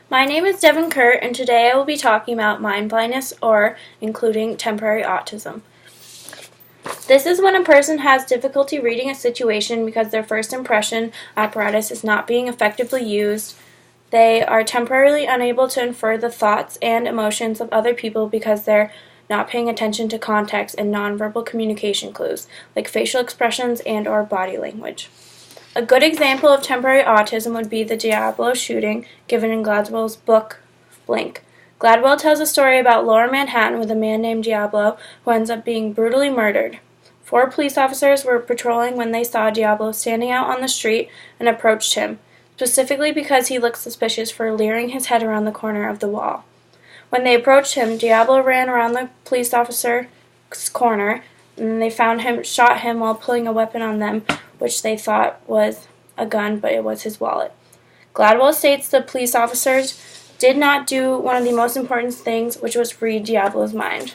My name is Devan Kurr, and today I will be talking about mind blindness, or including temporary autism. This is when a person has difficulty reading a situation because their first impression apparatus is not being effectively used. They are temporarily unable to infer the thoughts and emotions of other people because they're not paying attention to context and nonverbal communication clues, like facial expressions and/or body language. A good example of temporary autism would be the Gladwell shooting given in Gladwell's book, Blink. Gladwell tells a story about Lower Manhattan with a man named Diablo who ends up being brutally murdered. 4 police officers were patrolling when they saw Diablo standing out on the street and approached him, specifically because he looked suspicious for leering his head around the corner of the wall. When they approached him, Diablo ran around the police officer's corner, and they shot him while pulling a weapon on them, which they thought was a gun, but it was his wallet. Gladwell states the police officers did not do one of the most important things, which was read Diablo's mind.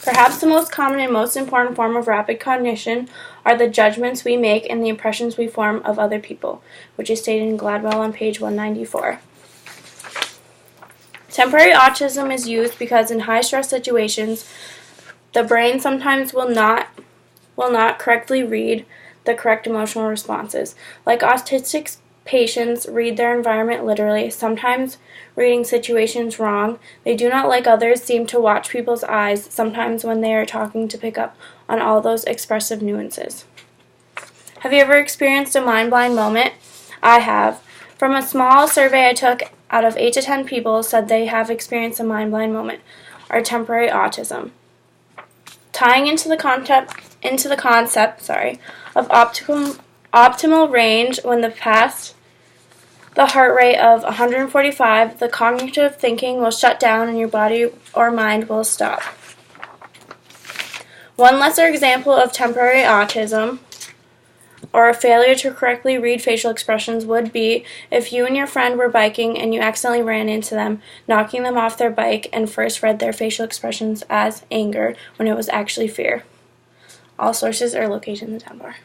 Perhaps the most common and most important form of rapid cognition are the judgments we make and the impressions we form of other people, which is stated in Gladwell on page 194. Temporary autism is used because in high-stress situations, the brain sometimes will not correctly read the correct emotional responses. Like autistic patients read their environment literally, sometimes reading situations wrong. They do not, like others, seem to watch people's eyes, sometimes when they are talking, to pick up on all those expressive nuances. Have you ever experienced a mind-blind moment? I have. From a small survey I took, out of 8 to 10 people said they have experienced a mind-blind moment, or temporary autism. Tying into the concept of optimal range, when past the heart rate of 145, the cognitive thinking will shut down and your body or mind will stop. One lesser example of temporary autism, or a failure to correctly read facial expressions, would be if you and your friend were biking and you accidentally ran into them, knocking them off their bike, and first read their facial expressions as anger when it was actually fear. All sources are located in the down bar.